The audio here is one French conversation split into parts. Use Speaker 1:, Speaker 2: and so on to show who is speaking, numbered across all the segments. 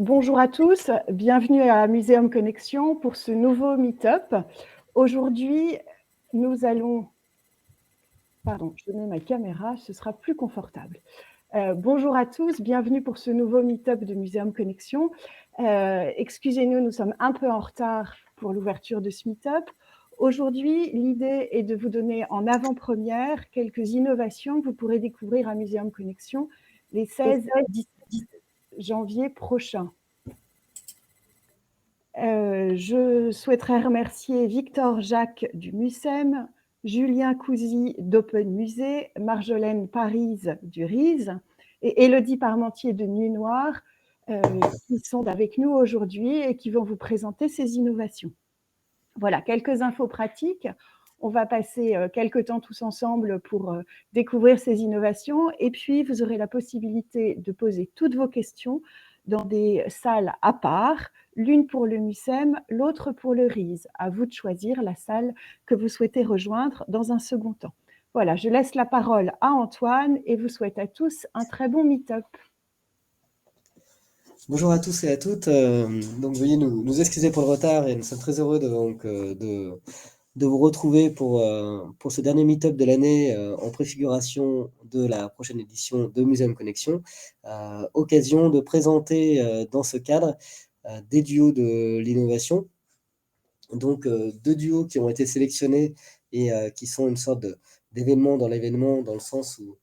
Speaker 1: Bonjour à tous, bienvenue à Muséum Connexion pour ce nouveau meet-up. Aujourd'hui, nous allons... Pardon, je mets ma caméra, ce sera plus confortable. Bonjour à tous, bienvenue pour ce nouveau meet-up de Muséum Connexion. Excusez-nous, nous sommes un peu en retard pour l'ouverture de ce meet-up. Aujourd'hui, l'idée est de vous donner en avant-première quelques innovations que vous pourrez découvrir à Muséum Connexion les 16 et 17 janvier prochains. Je souhaiterais remercier Victor Jacques du MUSEM, Julien Cousy d'Open Musée, Marjolaine Parise du RISE et Élodie Parmentier de Nuit Noire qui sont avec nous aujourd'hui et qui vont vous présenter ces innovations. Voilà, quelques infos pratiques. On va passer quelques temps tous ensemble pour découvrir ces innovations et puis vous aurez la possibilité de poser toutes vos questions dans des salles à part, l'une pour le MUSEM, l'autre pour le RISE. À vous de choisir la salle que vous souhaitez rejoindre dans un second temps. Voilà, je laisse la parole à Antoine et vous souhaite à tous un très bon meet-up.
Speaker 2: Bonjour à tous et à toutes. Donc veuillez nous excuser pour le retard et nous sommes très heureux de vous retrouver pour ce dernier meet-up de l'année en préfiguration de la prochaine édition de Muséum Connexion. Occasion de présenter dans ce cadre des duos de l'innovation. Donc deux duos qui ont été sélectionnés et qui sont une sorte d'événement dans l'événement, dans le sens où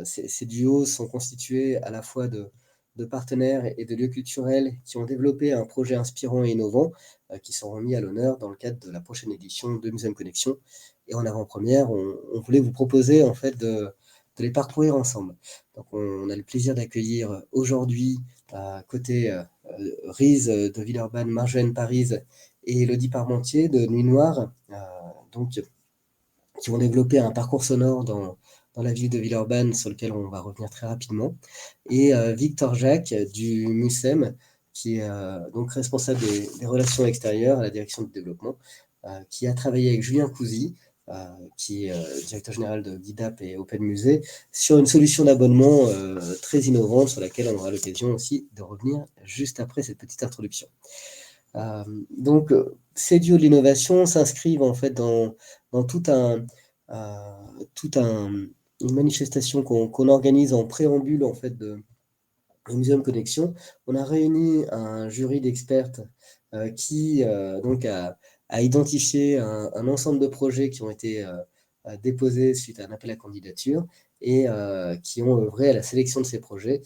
Speaker 2: ces duos sont constitués à la fois de partenaires et de lieux culturels qui ont développé un projet inspirant et innovant qui seront mis à l'honneur dans le cadre de la prochaine édition de Muséum Connexion. Et en avant-première, on voulait vous proposer en fait de les parcourir ensemble. Donc on a le plaisir d'accueillir aujourd'hui côté RISE de Villeurbanne, Marjolaine Parise et Élodie Parmentier de Nuit Noire, qui vont développer un parcours sonore dans la ville de Villeurbanne sur lequel on va revenir très rapidement, et Victor Jacques du MUSEM, qui est donc responsable des relations extérieures à la direction du développement, qui a travaillé avec Julien Cousy, qui est directeur général de Guidap et Open Musée, sur une solution d'abonnement très innovante sur laquelle on aura l'occasion aussi de revenir juste après cette petite introduction. Donc, ces duos de l'innovation s'inscrivent en fait dans une manifestation qu'on organise en préambule en fait de Muséum Connexion. On a réuni un jury d'experts qui donc a identifié un ensemble de projets qui ont été déposés suite à un appel à candidature et qui ont œuvré à la sélection de ces projets.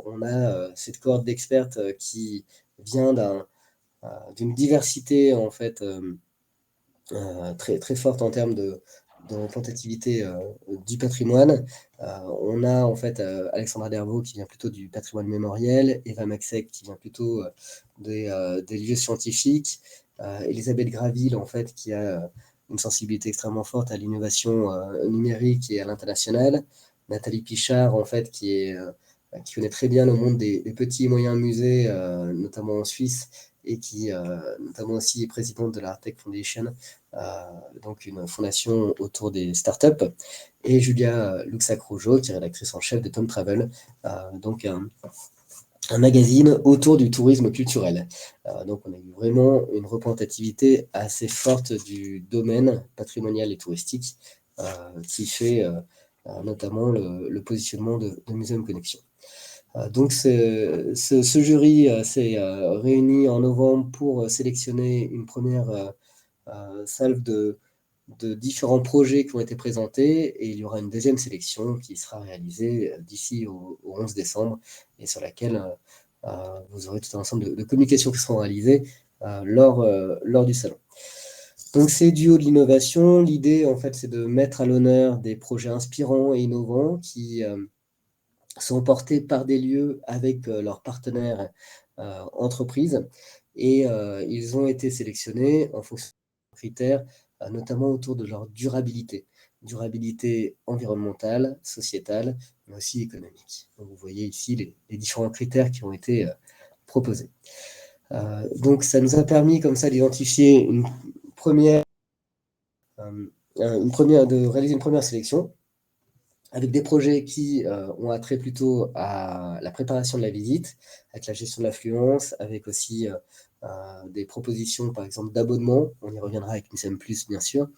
Speaker 2: On a cette cohorte d'experts qui vient d'une diversité en fait très, très forte en termes de représentativité du patrimoine. On a en fait Alexandra Dervaux qui vient plutôt du patrimoine mémoriel, Eva Maxek qui vient plutôt des lieux scientifiques, Elisabeth Graville en fait qui a une sensibilité extrêmement forte à l'innovation numérique et à l'international, Nathalie Pichard en fait qui connaît très bien le monde des petits et moyens musées, notamment en Suisse, et qui notamment aussi est présidente de la Artec Foundation, donc une fondation autour des startups, et Julia Luxac-Rougeau, qui est rédactrice en chef de Tom Travel, donc un magazine autour du tourisme culturel. Donc on a eu vraiment une représentativité assez forte du domaine patrimonial et touristique qui fait notamment le positionnement de Muséum Connexion. Donc ce jury s'est réuni en novembre pour sélectionner une première salve de différents projets qui ont été présentés, et il y aura une deuxième sélection qui sera réalisée d'ici au 11 décembre et sur laquelle vous aurez tout un ensemble de communications qui seront réalisées lors du salon. Donc ces duos de l'innovation, l'idée en fait c'est de mettre à l'honneur des projets inspirants et innovants qui sont portés par des lieux avec leurs partenaires entreprises, et ils ont été sélectionnés en fonction de critères, notamment autour de leur durabilité environnementale, sociétale, mais aussi économique. Donc, vous voyez ici les différents critères qui ont été proposés. Donc ça nous a permis comme ça d'identifier de réaliser une première sélection avec des projets qui ont attrait plutôt à la préparation de la visite, avec la gestion de l'affluence, avec aussi des propositions, par exemple, d'abonnement. On y reviendra avec Museum Plus, bien sûr.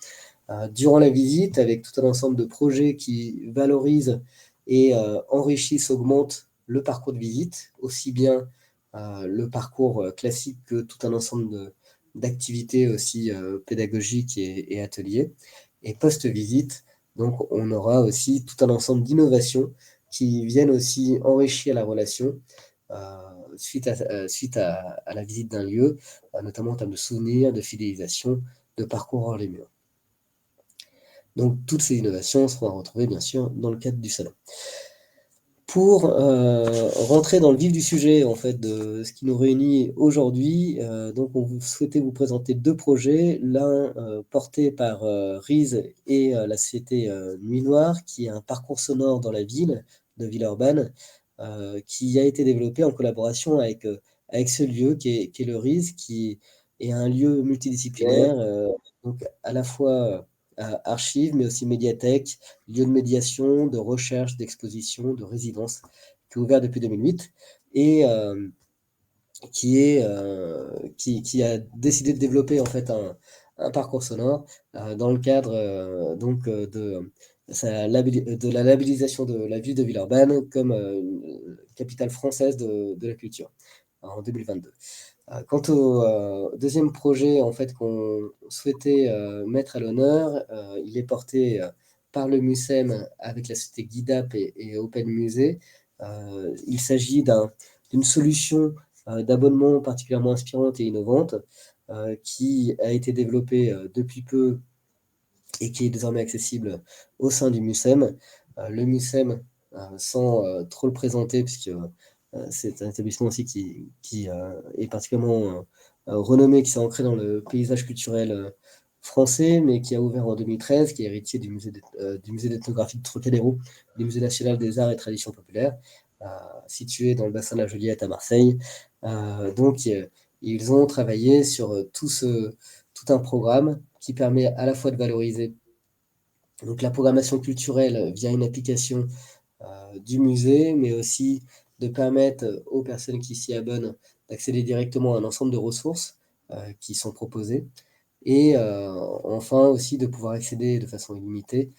Speaker 2: Durant la visite, avec tout un ensemble de projets qui valorisent et enrichissent, augmentent le parcours de visite, aussi bien le parcours classique que tout un ensemble d'activités aussi pédagogiques et ateliers. Et post-visite, donc on aura aussi tout un ensemble d'innovations qui viennent aussi enrichir la relation suite à la visite d'un lieu, notamment en termes de souvenirs, de fidélisation, de parcours hors les murs. Donc toutes ces innovations seront à retrouver bien sûr dans le cadre du salon. Pour rentrer dans le vif du sujet en fait de ce qui nous réunit aujourd'hui, donc on souhaitait vous présenter deux projets, l'un porté par RISE et la société Nuit Noire, qui est un parcours sonore dans la ville de Villeurbanne, qui a été développé en collaboration avec ce lieu qui est le RISE, qui est un lieu multidisciplinaire, donc à la fois archives, mais aussi médiathèque, lieu de médiation, de recherche, d'exposition, de résidence, qui est ouvert depuis 2008 et qui a décidé de développer en fait un parcours sonore dans le cadre de la labellisation de la ville de Villeurbanne comme capitale française de la culture en 2022. Quant au deuxième projet en fait, qu'on souhaitait mettre à l'honneur, il est porté par le MUSEM avec la société Guidap et Open Musée. Il s'agit d'une solution d'abonnement particulièrement inspirante et innovante qui a été développée depuis peu et qui est désormais accessible au sein du MUSEM. Le MUSEM, sans trop le présenter, puisque c'est un établissement aussi qui est particulièrement renommé, qui s'est ancré dans le paysage culturel français, mais qui a ouvert en 2013, qui est héritier du musée d'ethnographie de Trocadéro, du musée national des arts et traditions populaires, situé dans le bassin de la Joliette à Marseille. Donc, ils ont travaillé sur tout un programme qui permet à la fois de valoriser donc, la programmation culturelle via une application du musée, mais aussi de permettre aux personnes qui s'y abonnent d'accéder directement à un ensemble de ressources qui sont proposées, et enfin aussi de pouvoir accéder de façon illimitée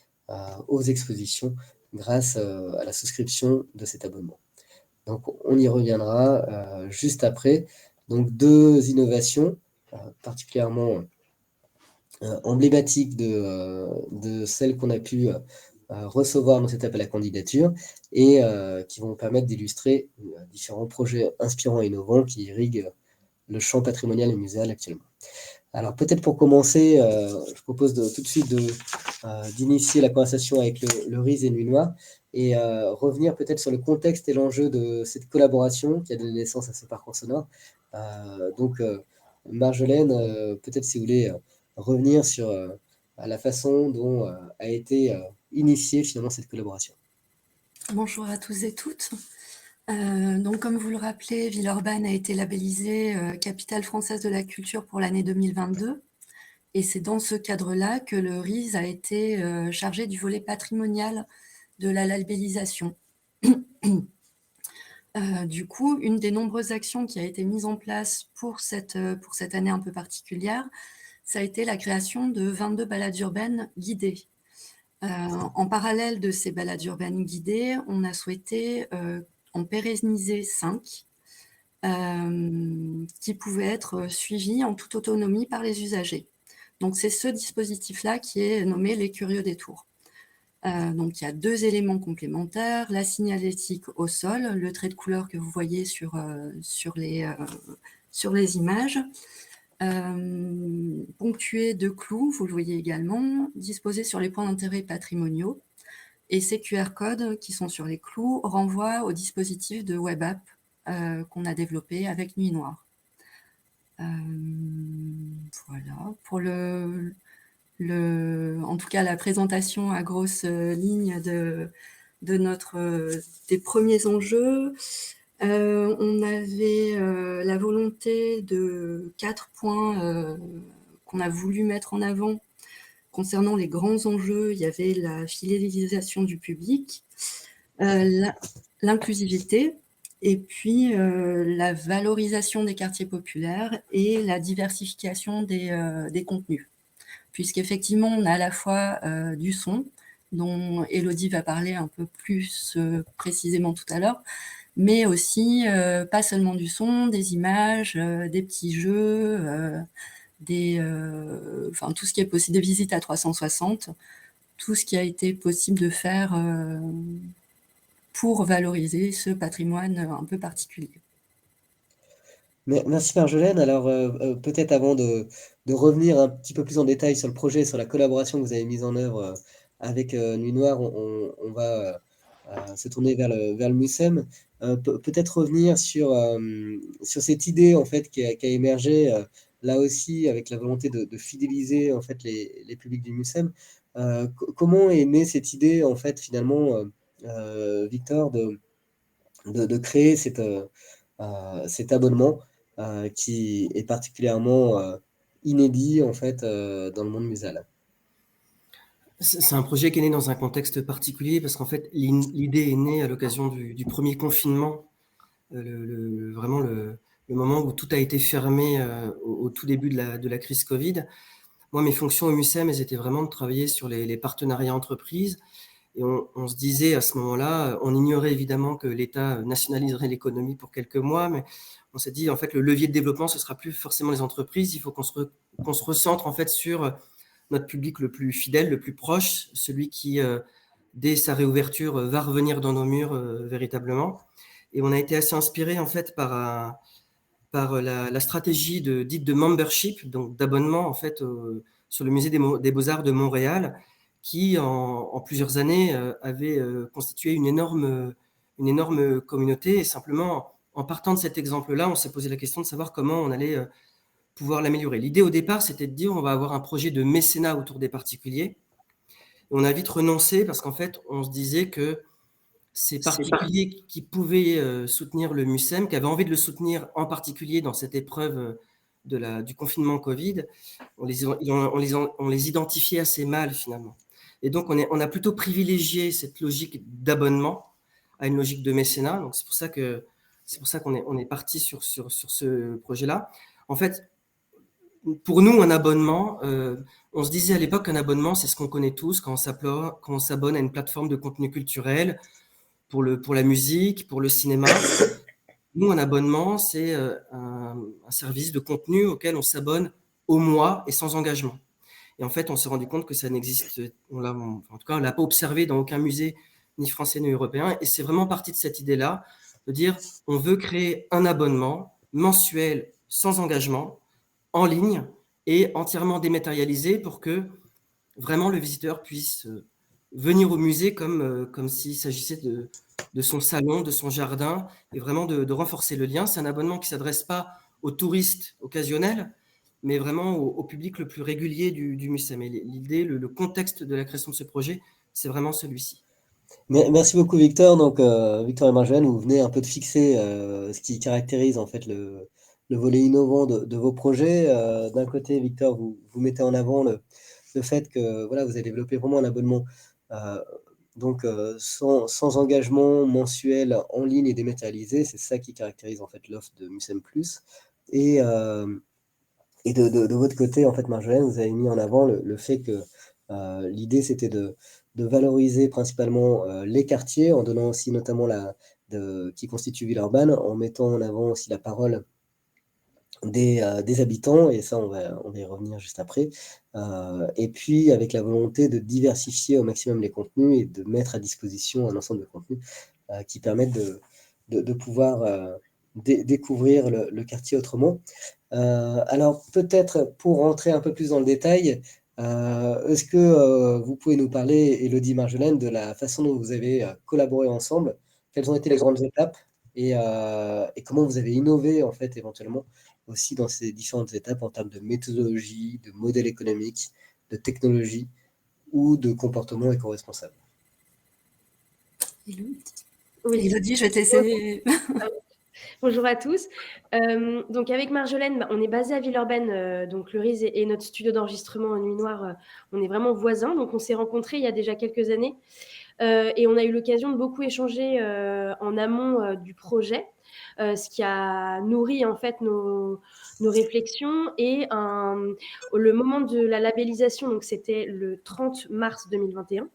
Speaker 2: aux expositions grâce à la souscription de cet abonnement. Donc on y reviendra juste après. Donc deux innovations particulièrement emblématiques de celles qu'on a pu recevoir dans cette appel à candidature et qui vont permettre d'illustrer différents projets inspirants et innovants qui irriguent le champ patrimonial et muséal actuellement. Alors peut-être pour commencer, je propose tout de suite d'initier la conversation avec le RISE et Nuit Noire et revenir peut-être sur le contexte et l'enjeu de cette collaboration qui a donné naissance à ce parcours sonore. Donc Marjolaine, peut-être si vous voulez revenir sur la façon dont a été initiée finalement cette collaboration.
Speaker 3: Bonjour à tous et toutes. Donc, comme vous le rappelez, Villeurbanne a été labellisée capitale française de la culture pour l'année 2022. Et c'est dans ce cadre-là que le RISE a été chargé du volet patrimonial de la labellisation. Du coup, une des nombreuses actions qui a été mise en place pour cette année un peu particulière, ça a été la création de 22 balades urbaines guidées. En parallèle de ces balades urbaines guidées, on a souhaité en pérenniser 5 qui pouvaient être suivies en toute autonomie par les usagers. Donc c'est ce dispositif-là qui est nommé les Curieux Détours. Donc il y a 2 éléments complémentaires, la signalétique au sol, le trait de couleur que vous voyez sur les images, ponctué de clous, vous le voyez également, disposés sur les points d'intérêt patrimoniaux. Et ces QR codes qui sont sur les clous renvoient au dispositif de web app qu'on a développé avec Nuit Noire. Voilà, pour en tout cas la présentation à grosses lignes de des premiers enjeux. On avait la volonté de 4 points qu'on a voulu mettre en avant concernant les grands enjeux, il y avait la fidélisation du public, l'inclusivité, et puis la valorisation des quartiers populaires et la diversification des contenus. Puisqu'effectivement, on a à la fois du son, dont Élodie va parler un peu plus précisément tout à l'heure, mais aussi pas seulement du son, des images, des petits jeux, enfin, tout ce qui est possible, des visites à 360, tout ce qui a été possible de faire pour valoriser ce patrimoine un peu particulier.
Speaker 2: Merci Marjolaine. Alors peut-être avant de revenir un petit peu plus en détail sur le projet, sur la collaboration que vous avez mise en œuvre avec Nuit Noire, on va se tourner vers le MUSEM. Peut-être revenir sur cette idée en fait qui a émergé là aussi avec la volonté de fidéliser en fait les publics du MUSEM. Comment est née cette idée en fait finalement, Victor, de créer cet abonnement qui est particulièrement inédit en fait dans le monde muséal?
Speaker 4: C'est un projet qui est né dans un contexte particulier parce qu'en fait, l'idée est née à l'occasion du premier confinement, vraiment le moment où tout a été fermé au tout début de la crise Covid. Moi, mes fonctions au MUSEM, elles étaient vraiment de travailler sur les partenariats entreprises. Et on se disait à ce moment-là, on ignorait évidemment que l'État nationaliserait l'économie pour quelques mois, mais on s'est dit, en fait, le levier de développement, ce sera plus forcément les entreprises. Il faut qu'on se recentre en fait sur notre public le plus fidèle, le plus proche, celui qui, dès sa réouverture, va revenir dans nos murs véritablement. Et on a été assez inspiré en fait par la stratégie dite de membership, donc d'abonnement en fait sur le musée des Beaux-Arts de Montréal, qui en plusieurs années avait constitué une énorme communauté. Et simplement, en partant de cet exemple-là, on s'est posé la question de savoir comment on allait pouvoir l'améliorer. L'idée au départ, c'était de dire on va avoir un projet de mécénat autour des particuliers. Et on a vite renoncé parce qu'en fait, on se disait que ces particuliers qui pouvaient soutenir le MUSEM, qui avaient envie de le soutenir en particulier dans cette épreuve du confinement Covid, on les identifiait assez mal finalement. Et donc, on a plutôt privilégié cette logique d'abonnement à une logique de mécénat. Donc, c'est pour ça qu'on est parti sur ce projet-là. En fait, pour nous, un abonnement, on se disait à l'époque qu'un abonnement, c'est ce qu'on connaît tous quand on s'abonne à une plateforme de contenu culturel, pour la musique, pour le cinéma. Nous, un abonnement, c'est un service de contenu auquel on s'abonne au mois et sans engagement. Et en fait, on s'est rendu compte que ça n'existe, en tout cas, on ne l'a pas observé dans aucun musée, ni français ni européen. Et c'est vraiment parti de cette idée-là, de dire on veut créer un abonnement mensuel sans engagement, en ligne et entièrement dématérialisé pour que vraiment le visiteur puisse venir au musée comme s'il s'agissait de son salon, de son jardin, et vraiment de renforcer le lien. C'est un abonnement qui ne s'adresse pas aux touristes occasionnels, mais vraiment au public le plus régulier du MUSEM. Et l'idée, le contexte de la création de ce projet, c'est vraiment celui-ci.
Speaker 2: Merci beaucoup Victor. Donc Victor et Marjolaine, vous venez un peu de fixer ce qui caractérise en fait le volet innovant de vos projets. D'un côté, Victor, vous mettez en avant le fait que voilà, vous avez développé vraiment un abonnement sans engagement mensuel en ligne et dématérialisé. C'est ça qui caractérise en fait l'offre de MUSEM+. Et de votre côté, en fait, Marjolaine, vous avez mis en avant le fait que l'idée, c'était de valoriser principalement les quartiers, en donnant aussi notamment qui constitue Villeurbanne, en mettant en avant aussi la parole des habitants, et ça, on va y revenir juste après. Et puis, avec la volonté de diversifier au maximum les contenus et de mettre à disposition un ensemble de contenus qui permettent de pouvoir découvrir le quartier autrement. Alors, peut-être pour rentrer un peu plus dans le détail, est-ce que vous pouvez nous parler, Élodie, Marjolaine, de la façon dont vous avez collaboré ensemble? Quelles ont été les grandes étapes et comment vous avez innové, en fait, éventuellement, aussi dans ces différentes étapes en termes de méthodologie, de modèle économique, de technologie ou de comportement éco-responsable?
Speaker 3: Oui, Élodie, je vais te laisser.
Speaker 5: Bonjour à tous. Donc avec Marjolaine, on est basé à Villeurbanne, donc le RIS et notre studio d'enregistrement en Nuit Noire, on est vraiment voisins. Donc on s'est rencontrés il y a déjà quelques années et on a eu l'occasion de beaucoup échanger en amont du projet, ce qui a nourri en fait nos réflexions. Et le moment de la labellisation, donc c'était le 30 mars 2021.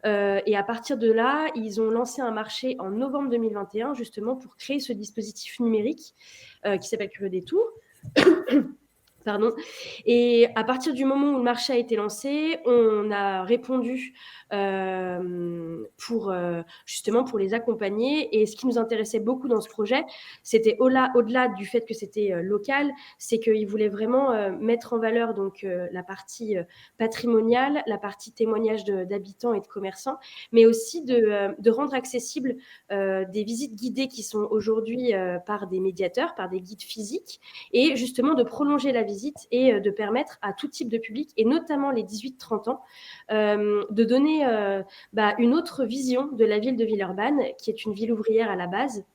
Speaker 5: Et à partir de là, ils ont lancé un marché en novembre 2021, justement pour créer ce dispositif numérique qui s'appelle Curieux Détour. Pardon. Et à partir du moment où le marché a été lancé, on a répondu justement pour les accompagner. Et ce qui nous intéressait beaucoup dans ce projet, c'était au-delà du fait que c'était local, c'est qu'ils voulaient vraiment mettre en valeur donc la partie patrimoniale, la partie témoignage d'habitants et de commerçants, mais aussi de rendre accessible des visites guidées qui sont aujourd'hui par des médiateurs, par des guides physiques, et justement de prolonger la visite et de permettre à tout type de public, et notamment les 18-30 ans, de donner une autre vision de la ville de Villeurbanne, qui est une ville ouvrière à la base.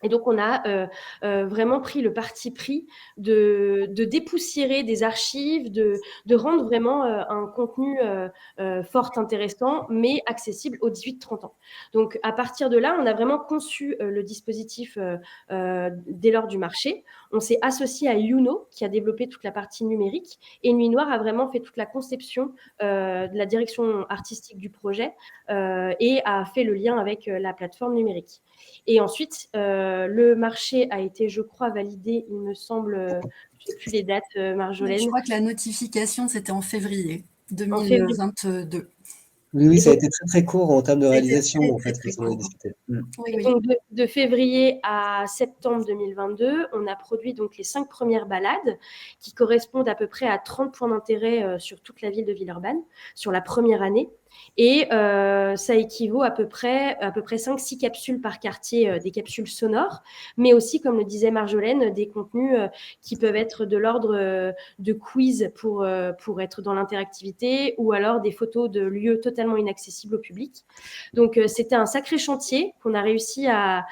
Speaker 5: Et donc, on a vraiment pris le parti pris de dépoussiérer des archives, de rendre vraiment un contenu fort, intéressant, mais accessible aux 18-30 ans. Donc, à partir de là, on a vraiment conçu le dispositif dès lors du marché. On s'est associé à Youno, qui a développé toute la partie numérique, et Nuit Noire a vraiment fait toute la conception de la direction artistique du projet et a fait le lien avec la plateforme numérique. Et ensuite, le marché a été, je crois, validé, il me semble, je ne sais plus les dates, Marjolaine.
Speaker 3: Je crois que la notification, c'était en février 2022.
Speaker 2: Oui, ça a été très très court en termes de réalisation,
Speaker 3: très,
Speaker 2: en fait,
Speaker 3: très
Speaker 2: qu'on a
Speaker 3: court.
Speaker 2: discuté.
Speaker 3: Oui.
Speaker 5: Donc de février à septembre 2022, on a produit donc les 5 premières balades qui correspondent à peu près à 30 points d'intérêt sur toute la ville de Villeurbanne sur la première année. Et ça équivaut à peu près 5-6 capsules par quartier, des capsules sonores, mais aussi, comme le disait Marjolaine, des contenus qui peuvent être de l'ordre de quiz pour être dans l'interactivité, ou alors des photos de lieux totalement inaccessibles au public. Donc, c'était un sacré chantier qu'on a réussi à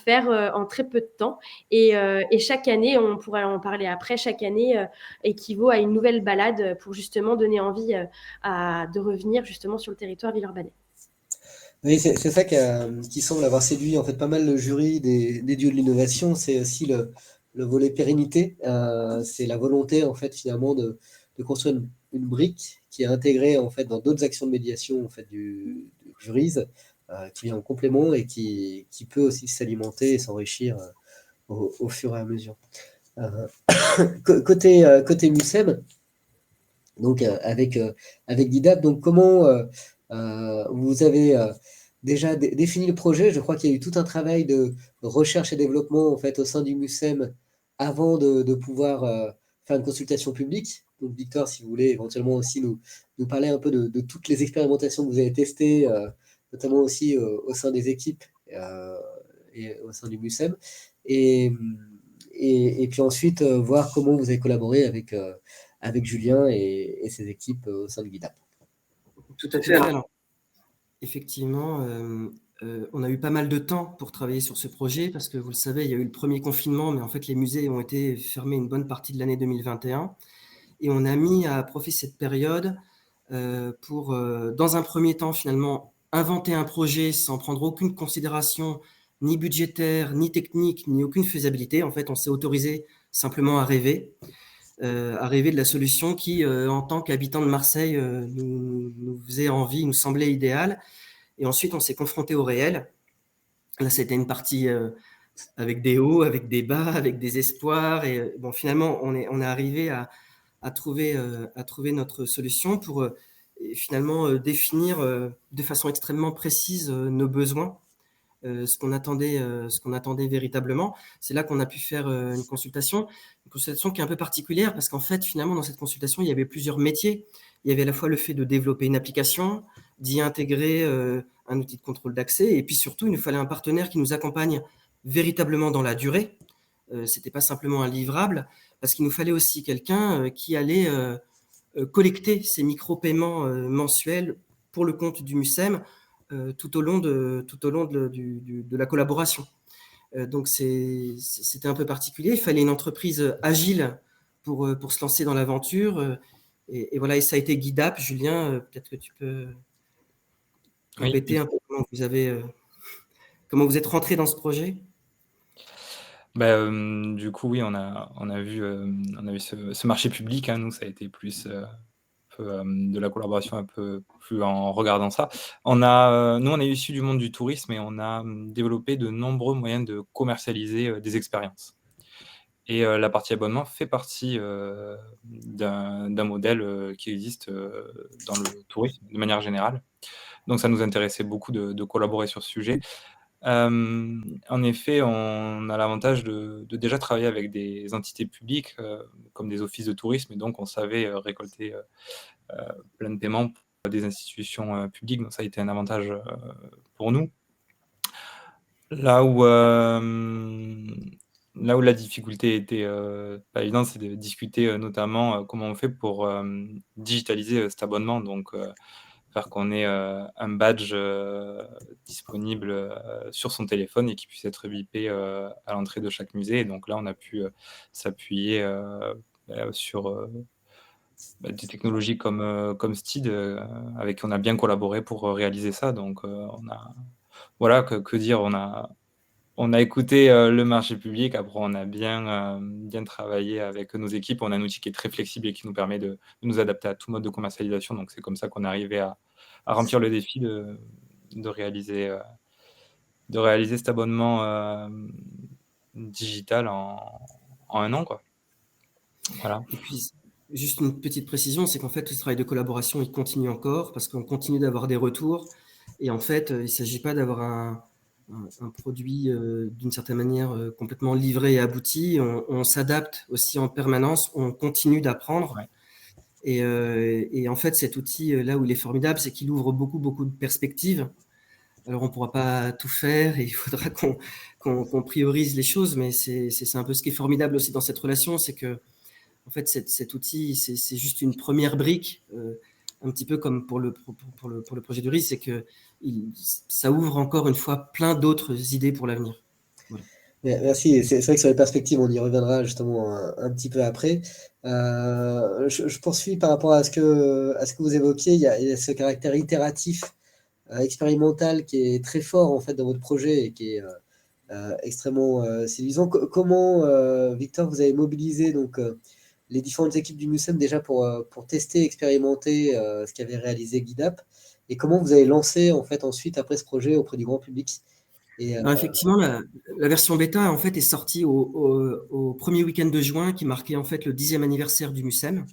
Speaker 5: faire en très peu de temps. Et chaque année, on pourrait en parler après, chaque année équivaut à une nouvelle balade pour justement donner envie de revenir justement sur le territoire villeurbanais.
Speaker 2: Oui, c'est ça qui semble avoir séduit en fait pas mal le jury des dieux de l'innovation. C'est aussi le volet pérennité. C'est la volonté en fait finalement de construire une brique qui est intégrée en fait dans d'autres actions de médiation en fait du jury, qui vient en complément et qui peut aussi s'alimenter et s'enrichir au fur et à mesure. Côté MUSEM, donc avec Guidap, donc comment vous avez déjà défini le projet? Je crois qu'il y a eu tout un travail de recherche et développement en fait au sein du MUSEM avant de pouvoir faire une consultation publique. Donc Victor, si vous voulez éventuellement aussi nous parler un peu de toutes les expérimentations que vous avez testées, notamment aussi au sein des équipes et au sein du MUSEM. Et puis ensuite, voir comment vous avez collaboré avec Julien et ses équipes au sein de Guidap.
Speaker 4: Tout à fait. Alors, effectivement, on a eu pas mal de temps pour travailler sur ce projet parce que, vous le savez, il y a eu le premier confinement, mais en fait, les musées ont été fermés une bonne partie de l'année 2021. Et on a mis à profit cette période pour, dans un premier temps, finalement, inventer un projet sans prendre aucune considération, ni budgétaire, ni technique, ni aucune faisabilité. En fait, on s'est autorisé simplement à rêver de la solution qui, en tant qu'habitant de Marseille, nous faisait envie, nous semblait idéale. Et ensuite, on s'est confronté au réel. Là, c'était une partie avec des hauts, avec des bas, avec des espoirs. Et bon, finalement, on est arrivé à trouver notre solution pour finalement définir de façon extrêmement précise nos besoins. Ce qu'on attendait véritablement. C'est là qu'on a pu faire une consultation qui est un peu particulière parce qu'en fait, finalement, dans cette consultation, il y avait plusieurs métiers. Il y avait à la fois le fait de développer une application, d'y intégrer un outil de contrôle d'accès, et puis surtout, il nous fallait un partenaire qui nous accompagne véritablement dans la durée. C'était pas simplement un livrable, parce qu'il nous fallait aussi quelqu'un qui allait collecter ces micro-paiements mensuels pour le compte du MUSEM tout au long de la collaboration. Donc c'était un peu particulier. Il fallait une entreprise agile pour se lancer dans l'aventure. Et voilà, et ça a été Guidap. Julien, peut-être que tu peux compléter un peu comment vous êtes rentré dans ce projet.
Speaker 6: Du coup, oui, on a vu ce marché public. Hein, nous, ça a été plus de la collaboration un peu plus en regardant ça. Nous, on est issu du monde du tourisme et on a développé de nombreux moyens de commercialiser des expériences. Et la partie abonnement fait partie d'un modèle qui existe dans le tourisme de manière générale. Donc, ça nous intéressait beaucoup de collaborer sur ce sujet. En effet, on a l'avantage de déjà travailler avec des entités publiques comme des offices de tourisme, et donc on savait récolter plein de paiements pour des institutions publiques, donc ça a été un avantage pour nous. Là où la difficulté était pas évidente, c'est de discuter notamment comment on fait pour digitaliser cet abonnement, donc faire qu'on ait un badge disponible sur son téléphone et qui puisse être bipé à l'entrée de chaque musée. Et donc là, on a pu s'appuyer sur des technologies comme Steed, avec qui on a bien collaboré pour réaliser ça. Donc, voilà, que dire, on a écouté le marché public, après on a bien travaillé avec nos équipes. On a un outil qui est très flexible et qui nous permet de nous adapter à tout mode de commercialisation. Donc c'est comme ça qu'on est arrivé à remplir le défi de réaliser cet abonnement digital en 1 an, quoi. Voilà.
Speaker 4: Et puis, juste une petite précision, c'est qu'en fait, ce travail de collaboration, il continue encore parce qu'on continue d'avoir des retours. Et en fait, il ne s'agit pas d'avoir un produit d'une certaine manière complètement livré et abouti. On s'adapte aussi en permanence, on continue d'apprendre.
Speaker 6: Ouais.
Speaker 4: Et en fait, cet outil, là où il est formidable, c'est qu'il ouvre beaucoup de perspectives. Alors, on ne pourra pas tout faire et il faudra qu'on priorise les choses, mais c'est un peu ce qui est formidable aussi dans cette relation, c'est que en fait, cet outil, c'est juste une première brique, un petit peu comme pour le projet du RIS, c'est que ça ouvre encore une fois plein d'autres idées pour l'avenir. Voilà.
Speaker 2: Merci. C'est vrai que sur les perspectives, on y reviendra justement un petit peu après. Je poursuis par rapport à ce que vous évoquiez. Il y a ce caractère itératif, expérimental qui est très fort en fait dans votre projet et qui est extrêmement séduisant. Comment, Victor, vous avez mobilisé donc les différentes équipes du MUSEM déjà pour tester, expérimenter ce qu'avait réalisé Guidap, et comment vous avez lancé en fait ensuite après ce projet auprès du grand public?
Speaker 4: Alors, effectivement, la version bêta en fait est sortie au premier week-end de juin, qui marquait en fait le 10e anniversaire du MUSEM.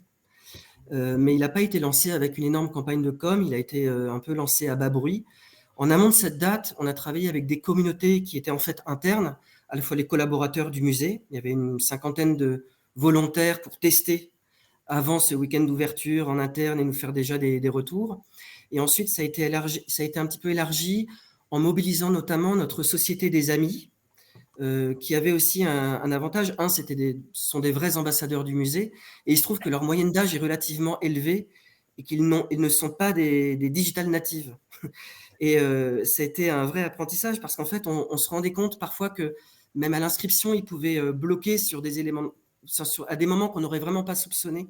Speaker 4: Mais il n'a pas été lancé avec une énorme campagne de com, il a été un peu lancé à bas bruit. En amont de cette date, on a travaillé avec des communautés qui étaient en fait internes, à la fois les collaborateurs du musée. Il y avait une 50aine de volontaires pour tester avant ce week-end d'ouverture en interne et nous faire déjà des retours. Et ensuite, ça a été un petit peu élargi en mobilisant notamment notre société des amis, qui avait aussi un avantage. Ce sont des vrais ambassadeurs du musée, et il se trouve que leur moyenne d'âge est relativement élevée et qu'ils ne sont pas des digital natives. Et ça a été un vrai apprentissage parce qu'en fait, on se rendait compte parfois que même à l'inscription, ils pouvaient bloquer sur des éléments, à des moments qu'on n'aurait vraiment pas soupçonnés.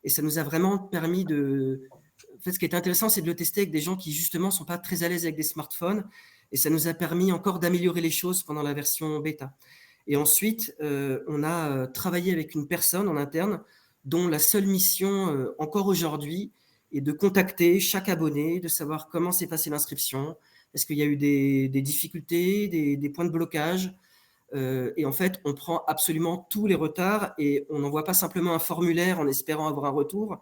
Speaker 4: Et ça nous a vraiment permis En fait, ce qui est intéressant, c'est de le tester avec des gens qui, justement, ne sont pas très à l'aise avec des smartphones. Et ça nous a permis encore d'améliorer les choses pendant la version bêta. Et ensuite, on a travaillé avec une personne en interne dont la seule mission, encore aujourd'hui, est de contacter chaque abonné, de savoir comment s'est passée l'inscription, est-ce qu'il y a eu des difficultés, des points de blocage. Et en fait, on prend absolument tous les retards et on n'envoie pas simplement un formulaire en espérant avoir un retour.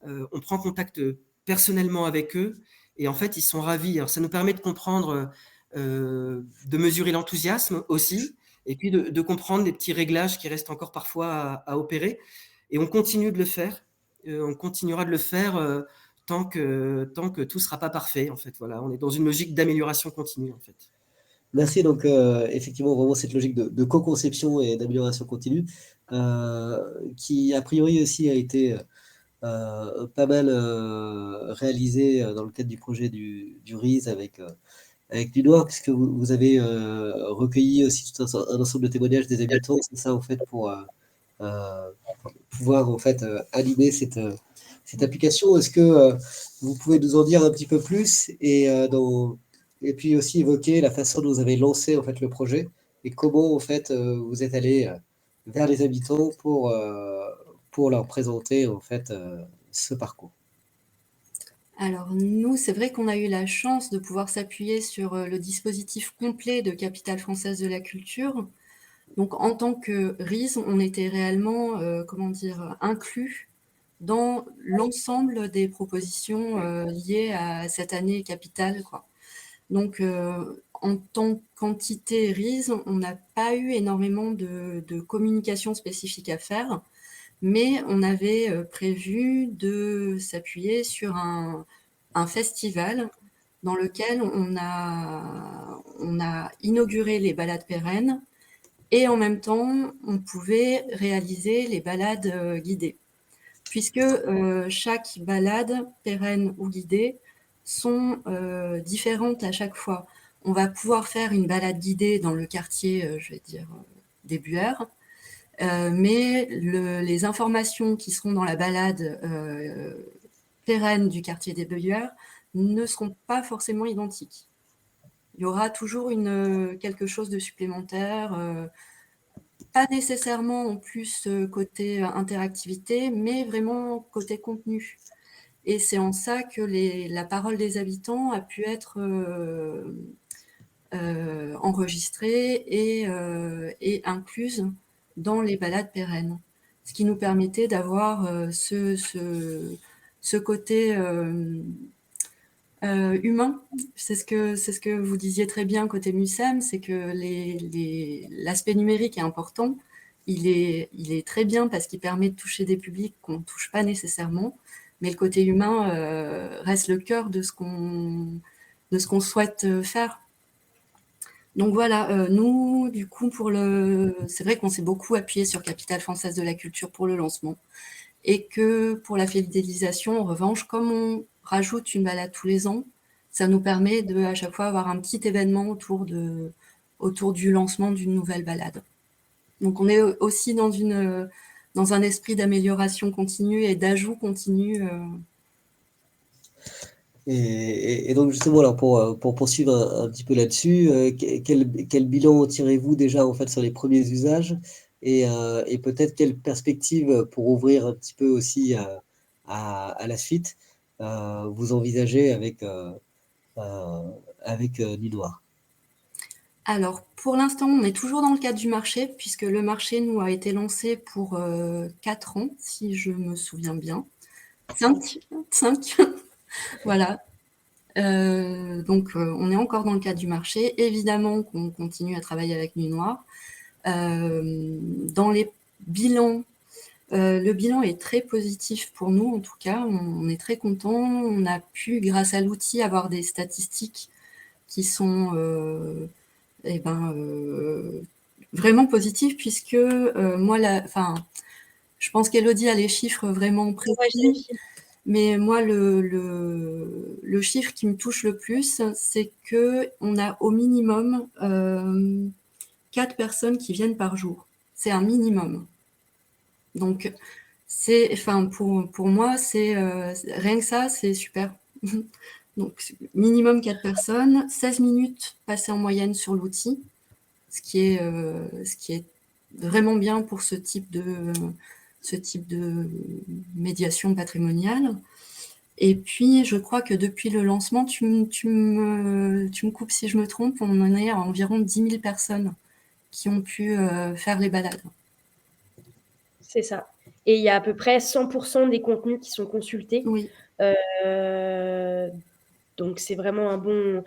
Speaker 4: On prend contact personnellement avec eux et en fait, ils sont ravis. Alors, ça nous permet de comprendre, de mesurer l'enthousiasme aussi, et puis de comprendre les petits réglages qui restent encore parfois à opérer. Et on continue de le faire. On continuera de le faire tant que tout ne sera pas parfait. En fait, voilà, on est dans une logique d'amélioration continue. En fait.
Speaker 2: Merci. Donc, effectivement, vraiment cette logique de co-conception et d'amélioration continue, qui a priori aussi a été pas mal réalisé dans le cadre du projet du RIS avec avec Lunoir, puisque vous avez recueilli aussi tout un ensemble de témoignages des habitants, c'est ça en fait pour pouvoir en fait animer cette application. Est-ce que vous pouvez nous en dire un petit peu plus et puis aussi évoquer la façon dont vous avez lancé en fait le projet et comment en fait vous êtes allé vers les habitants pour leur présenter en fait ce parcours.
Speaker 3: Alors nous, c'est vrai qu'on a eu la chance de pouvoir s'appuyer sur le dispositif complet de Capitale française de la culture. Donc en tant que RISE, on était réellement, inclus dans l'ensemble des propositions liées à cette année capitale, quoi. Donc en tant qu'entité RISE, on n'a pas eu énormément de communication spécifique à faire, mais on avait prévu de s'appuyer sur un festival dans lequel on a inauguré les balades pérennes et en même temps, on pouvait réaliser les balades guidées. Puisque chaque balade, pérenne ou guidée, sont différentes à chaque fois. On va pouvoir faire une balade guidée dans le quartier, des Buères, mais les informations qui seront dans la balade pérenne du quartier des Buères ne seront pas forcément identiques. Il y aura toujours quelque chose de supplémentaire, pas nécessairement en plus côté interactivité, mais vraiment côté contenu. Et c'est en ça que la parole des habitants a pu être enregistrée et incluse dans les balades pérennes. Ce qui nous permettait d'avoir ce côté humain. C'est ce que vous disiez très bien côté MUSEM, c'est que l'aspect numérique est important. Il est très bien parce qu'il permet de toucher des publics qu'on ne touche pas nécessairement, mais le côté humain reste le cœur de ce qu'on souhaite faire. Donc voilà, nous, du coup, c'est vrai qu'on s'est beaucoup appuyé sur Capitale française de la culture pour le lancement, et que pour la fidélisation, en revanche, comme on rajoute une balade tous les ans, ça nous permet de, à chaque fois, avoir un petit événement autour du lancement d'une nouvelle balade. Donc on est aussi dans un esprit d'amélioration continue et d'ajout continu.
Speaker 2: Et donc justement, alors pour poursuivre un petit peu là-dessus, quel bilan tirez-vous déjà en fait sur les premiers usages et peut-être quelle perspective pour ouvrir un petit peu aussi à la suite vous envisagez avec Nuit Noire?
Speaker 3: Alors, pour l'instant, on est toujours dans le cadre du marché, puisque le marché nous a été lancé pour 4 ans, si je me souviens bien. 5. Voilà. Donc, on est encore dans le cadre du marché. Évidemment qu'on continue à travailler avec Nuit Noire. Dans les bilans, le bilan est très positif pour nous, en tout cas. On est très contents. On a pu, grâce à l'outil, avoir des statistiques qui sont vraiment positives, puisque moi, je pense qu'Élodie a les chiffres vraiment précis. Mais moi, le chiffre qui me touche le plus, c'est qu'on a au minimum 4 personnes qui viennent par jour. C'est un minimum. Donc, pour moi, rien que ça, c'est super. Donc, minimum 4 personnes, 16 minutes passées en moyenne sur l'outil, ce qui est vraiment bien pour ce type de médiation patrimoniale. Et puis, je crois que depuis le lancement, tu me coupes si je me trompe, on en est à environ 10 000 personnes qui ont pu faire les balades.
Speaker 5: C'est ça. Et il y a à peu près 100% des contenus qui sont consultés.
Speaker 3: Oui.
Speaker 5: Donc, c'est vraiment un bon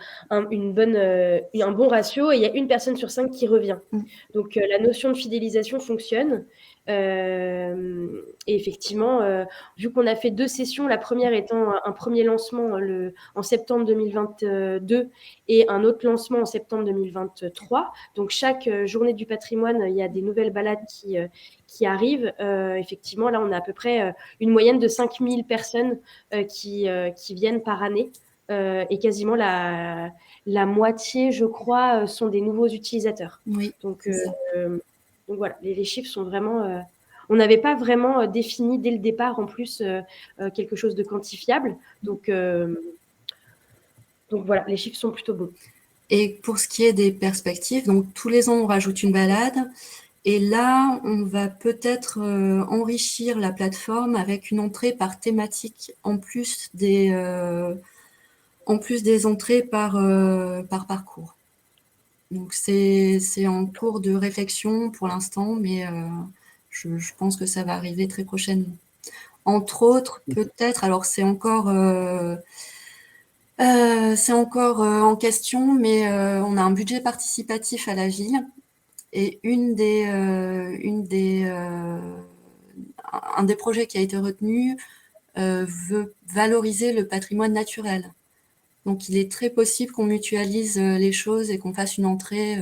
Speaker 5: ratio. Et il y a 1 personne sur 5 qui revient. Donc, la notion de fidélisation fonctionne. Et effectivement, vu qu'on a fait 2 sessions, la première étant un premier lancement en septembre 2022 et un autre lancement en septembre 2023. Donc, chaque journée du patrimoine, il y a des nouvelles balades qui arrivent. Effectivement, là, on a à peu près une moyenne de 5000 personnes qui viennent par année. Et quasiment la la moitié, je crois, sont des nouveaux utilisateurs.
Speaker 3: Oui.
Speaker 5: Donc voilà, les chiffres sont vraiment... on n'avait pas vraiment défini dès le départ, en plus, quelque chose de quantifiable. Donc voilà, les chiffres sont plutôt bons.
Speaker 3: Et pour ce qui est des perspectives, donc tous les ans, on rajoute une balade. Et là, on va peut-être enrichir la plateforme avec une entrée par thématique en plus des entrées par parcours. Donc, c'est en cours de réflexion pour l'instant, mais je pense que ça va arriver très prochainement. Entre autres, peut-être, alors c'est encore en question, mais on a un budget participatif à la ville et un des projets qui a été retenu veut valoriser le patrimoine naturel. Donc, il est très possible qu'on mutualise les choses et qu'on fasse une entrée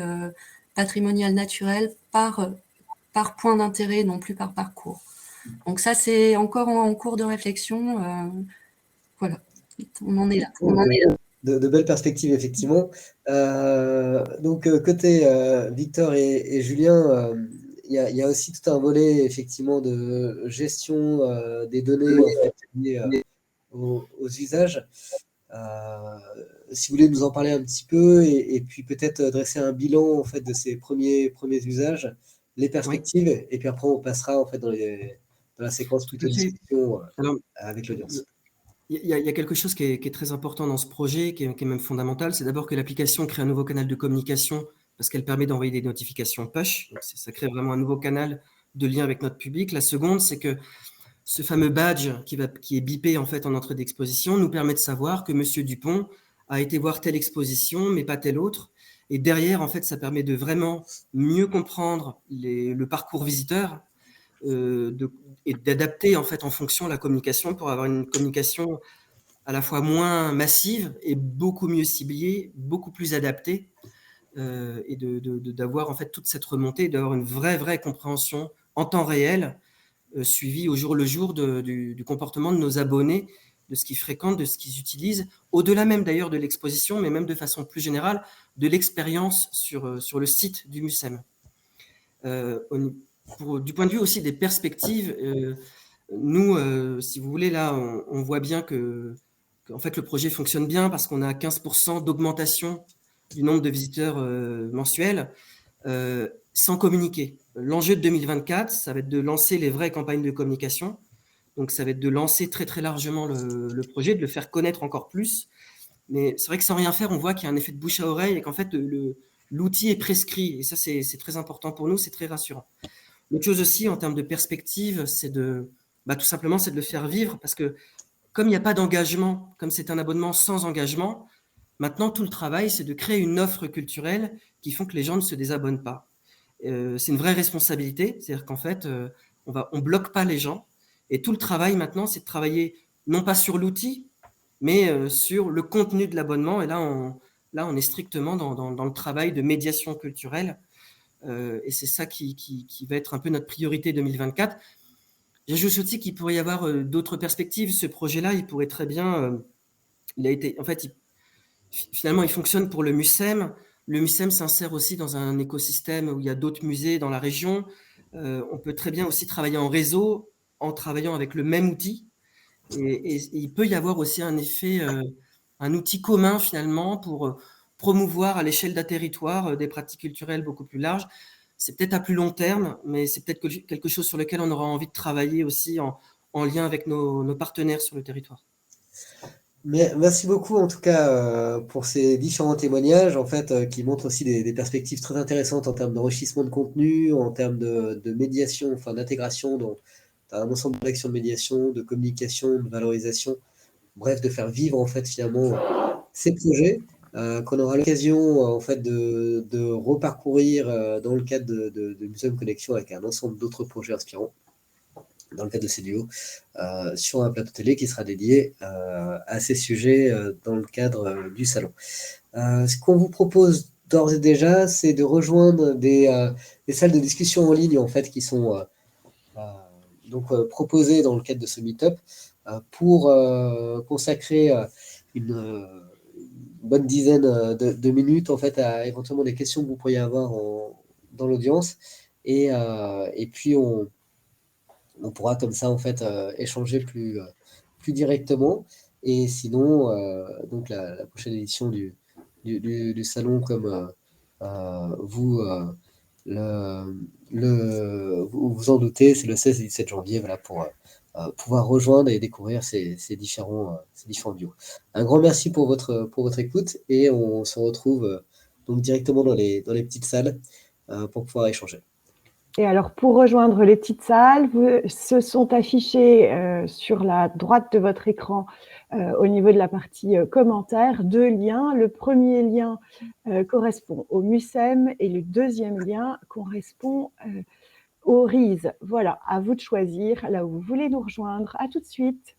Speaker 3: patrimoniale naturelle par point d'intérêt, non plus par parcours. Donc ça, c'est encore en cours de réflexion. Voilà, on en est là.
Speaker 2: De belles perspectives, effectivement. Donc, côté Victor et Julien, il y a aussi tout un volet, effectivement, de gestion des données en fait, liées aux usages. Si vous voulez nous en parler un petit peu et puis peut-être dresser un bilan en fait, de ces premiers usages, les perspectives, et puis après on passera en fait, dans la séquence plutôt discussion avec l'audience.
Speaker 4: Il y a quelque chose qui est très important dans ce projet, qui est même fondamental, c'est d'abord que l'application crée un nouveau canal de communication parce qu'elle permet d'envoyer des notifications push. Donc ça crée vraiment un nouveau canal de lien avec notre public. La seconde, c'est que ce fameux badge qui est bipé en fait en entrée d'exposition nous permet de savoir que Monsieur Dupont a été voir telle exposition, mais pas telle autre. Et derrière, en fait, ça permet de vraiment mieux comprendre le parcours visiteur et d'adapter en fait en fonction de la communication pour avoir une communication à la fois moins massive et beaucoup mieux ciblée, beaucoup plus adaptée, et d'avoir en fait toute cette remontée, d'avoir une vraie compréhension en temps réel, suivi au jour le jour du comportement de nos abonnés, de ce qu'ils fréquentent, de ce qu'ils utilisent, au-delà même d'ailleurs de l'exposition, mais même de façon plus générale, de l'expérience sur le site du MUCEM. Du point de vue aussi des perspectives, nous, si vous voulez, là, on voit bien qu'en fait, le projet fonctionne bien parce qu'on a 15% d'augmentation du nombre de visiteurs mensuels sans communiquer. L'enjeu de 2024, ça va être de lancer les vraies campagnes de communication. Donc, ça va être de lancer très largement le projet, de le faire connaître encore plus. Mais c'est vrai que sans rien faire, on voit qu'il y a un effet de bouche à oreille et qu'en fait, l'outil est prescrit. Et ça, c'est très important pour nous, c'est très rassurant. L'autre chose aussi, en termes de perspective, c'est tout simplement, c'est de le faire vivre parce que comme il n'y a pas d'engagement, comme c'est un abonnement sans engagement, maintenant, tout le travail, c'est de créer une offre culturelle qui font que les gens ne se désabonnent pas. C'est une vraie responsabilité, c'est-à-dire qu'en fait, on bloque pas les gens. Et tout le travail maintenant, c'est de travailler non pas sur l'outil, mais sur le contenu de l'abonnement. Et là, on est strictement dans le travail de médiation culturelle. Et c'est ça qui va être un peu notre priorité 2024. J'ajoute aussi qu'il pourrait y avoir d'autres perspectives. Ce projet-là, il pourrait très bien... finalement, il fonctionne pour le MUCEM. Le MUCEM s'insère aussi dans un écosystème où il y a d'autres musées dans la région. On peut très bien aussi travailler en réseau en travaillant avec le même outil. Et il peut y avoir aussi un effet, un outil commun finalement pour promouvoir à l'échelle d'un territoire des pratiques culturelles beaucoup plus larges. C'est peut-être à plus long terme, mais c'est peut-être quelque chose sur lequel on aura envie de travailler aussi en lien avec nos partenaires sur le territoire.
Speaker 2: Merci beaucoup en tout cas pour ces différents témoignages en fait qui montrent aussi des perspectives très intéressantes en termes d'enrichissement de contenu, en termes de médiation, enfin d'intégration dans un ensemble d'actions de médiation, de communication, de valorisation, bref de faire vivre en fait finalement ces projets qu'on aura l'occasion en fait de reparcourir dans le cadre de Museum Connexion avec un ensemble d'autres projets inspirants dans le cadre de ces duos, sur un plateau télé qui sera dédié à ces sujets dans le cadre du salon. Ce qu'on vous propose d'ores et déjà, c'est de rejoindre des salles de discussion en ligne en fait, qui sont donc proposées dans le cadre de ce meet-up pour consacrer une bonne dizaine de minutes en fait à éventuellement des questions que vous pourriez avoir dans l'audience. Et puis on pourra comme ça en fait échanger plus directement. Et sinon, donc la prochaine édition du salon, comme vous, vous en doutez, c'est le 16 et 17 janvier, voilà, pour pouvoir rejoindre et découvrir ces différents duos. Un grand merci pour votre écoute et on se retrouve donc directement dans les petites salles pour pouvoir échanger.
Speaker 1: Et alors, pour rejoindre les petites salles, se sont affichés sur la droite de votre écran, au niveau de la partie commentaires, 2 liens. Le premier lien correspond au MUSEM et le deuxième lien correspond au RISE. Voilà, à vous de choisir là où vous voulez nous rejoindre. À tout de suite.